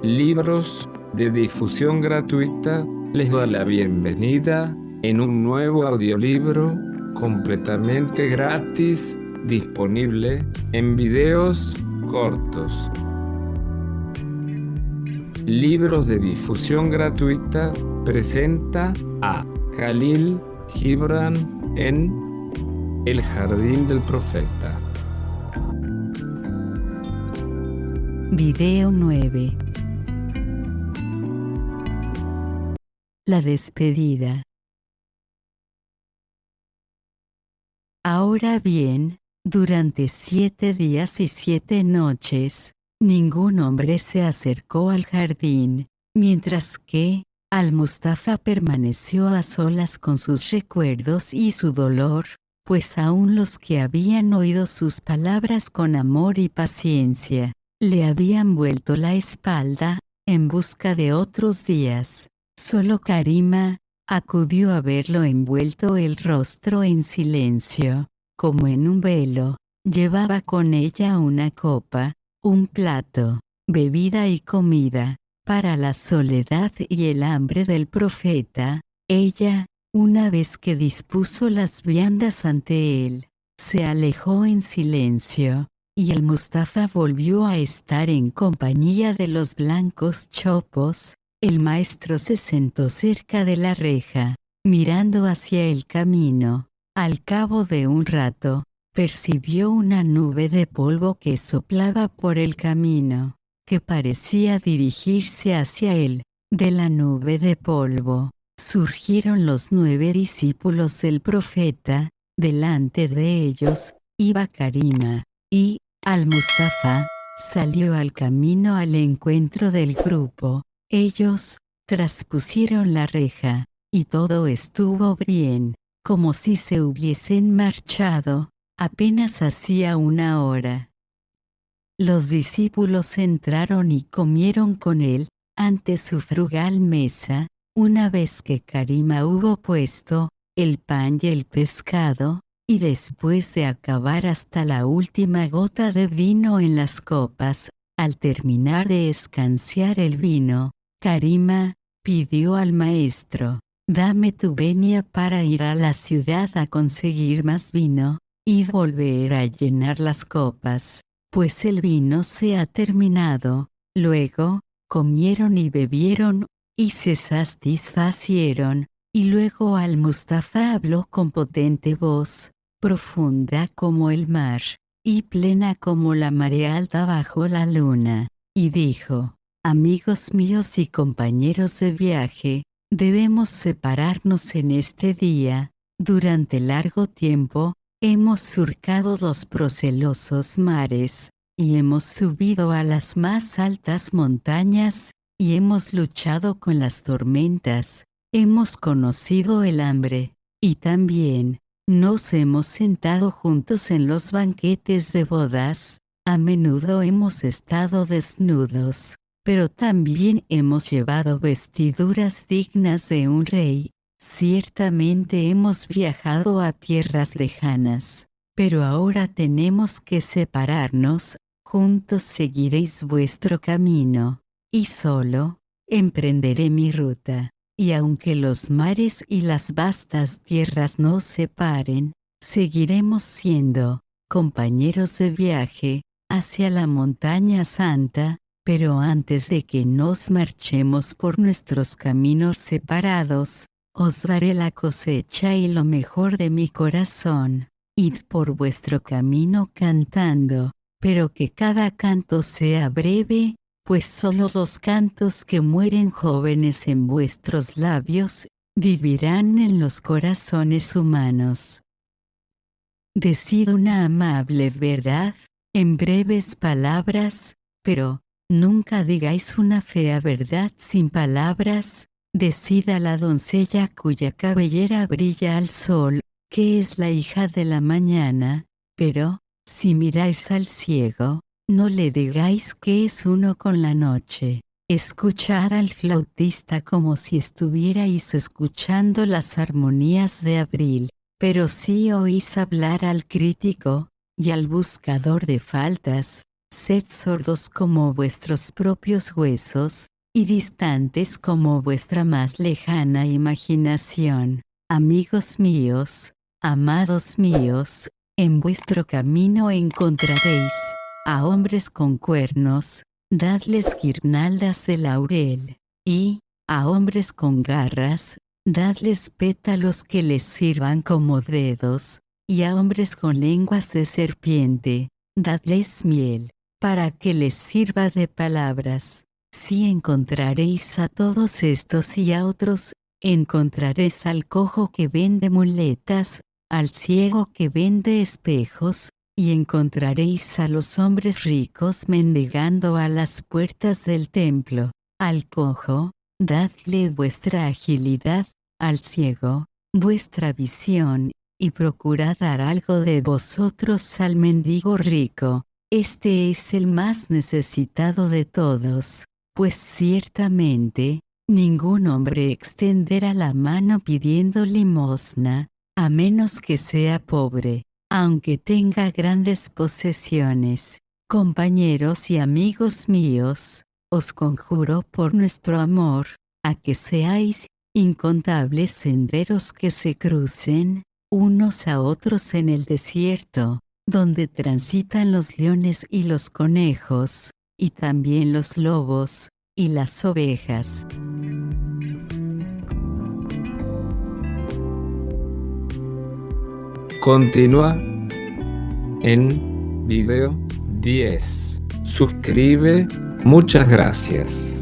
Libros de difusión gratuita les da la bienvenida en un nuevo audiolibro completamente gratis, disponible en videos cortos. Libros de difusión gratuita presenta a Khalil Gibran en El Jardín del Profeta. Video 9. La despedida. Ahora bien, durante 7 días y 7 noches, ningún hombre se acercó al jardín, mientras que Al-Mustafa permaneció a solas con sus recuerdos y su dolor, pues aún los que habían oído sus palabras con amor y paciencia, le habían vuelto la espalda, en busca de otros días. Solo Karima acudió a verlo envuelto el rostro en silencio, como en un velo. Llevaba con ella una copa, un plato, bebida y comida, para la soledad y el hambre del profeta. Ella, una vez que dispuso las viandas ante él, se alejó en silencio, y el Mustafa volvió a estar en compañía de los blancos chopos. El maestro se sentó cerca de la reja, mirando hacia el camino. Al cabo de un rato, percibió una nube de polvo que soplaba por el camino, que parecía dirigirse hacia él. De la nube de polvo, surgieron los 9 discípulos del profeta. Delante de ellos iba Karima, y Al-Mustafa salió al camino al encuentro del grupo. Ellos traspusieron la reja, y todo estuvo bien, como si se hubiesen marchado, apenas hacía 1 hora. Los discípulos entraron y comieron con él, ante su frugal mesa. Una vez que Karima hubo puesto el pan y el pescado, y después de acabar hasta la última gota de vino en las copas, al terminar de escanciar el vino, Karima pidió al maestro: «Dame tu venia para ir a la ciudad a conseguir más vino, y volver a llenar las copas, pues el vino se ha terminado». Luego, comieron y bebieron, y se satisfacieron, y luego Al-Mustafa habló con potente voz, profunda como el mar, y plena como la marea alta bajo la luna, y dijo: «Amigos míos y compañeros de viaje, debemos separarnos en este día. Durante largo tiempo, hemos surcado los procelosos mares, y hemos subido a las más altas montañas, y hemos luchado con las tormentas, hemos conocido el hambre, y también nos hemos sentado juntos en los banquetes de bodas. A menudo hemos estado desnudos, pero también hemos llevado vestiduras dignas de un rey. Ciertamente hemos viajado a tierras lejanas, pero ahora tenemos que separarnos. Juntos seguiréis vuestro camino, y solo emprenderé mi ruta. Y aunque los mares y las vastas tierras nos separen, seguiremos siendo compañeros de viaje hacia la montaña santa. Pero antes de que nos marchemos por nuestros caminos separados, os daré la cosecha y lo mejor de mi corazón. Id por vuestro camino cantando, pero que cada canto sea breve, pues solo los cantos que mueren jóvenes en vuestros labios vivirán en los corazones humanos. Decid una amable verdad, en breves palabras, pero nunca digáis una fea verdad sin palabras. Decid a la doncella cuya cabellera brilla al sol, que es la hija de la mañana, pero si miráis al ciego, no le digáis que es uno con la noche. Escuchad al flautista como si estuvierais escuchando las armonías de abril, pero si oís hablar al crítico y al buscador de faltas, Sed sordos como vuestros propios huesos, y distantes como vuestra más lejana imaginación. Amigos míos, amados míos, en vuestro camino encontraréis a hombres con cuernos, dadles guirnaldas de laurel, y a hombres con garras, dadles pétalos que les sirvan como dedos, y a hombres con lenguas de serpiente, dadles miel, para que les sirva de palabras. Si encontraréis a todos estos y a otros, encontraréis al cojo que vende muletas, al ciego que vende espejos, y encontraréis a los hombres ricos mendigando a las puertas del templo. Al cojo, dadle vuestra agilidad, al ciego, vuestra visión, y procurad dar algo de vosotros al mendigo rico. Este es el más necesitado de todos, pues ciertamente, ningún hombre extenderá la mano pidiendo limosna, a menos que sea pobre, aunque tenga grandes posesiones. Compañeros y amigos míos, os conjuro por nuestro amor, a que seáis incontables senderos que se crucen unos a otros en el desierto, donde transitan los leones y los conejos, y también los lobos, y las ovejas. Continúa en video 10. Suscribe. Muchas gracias.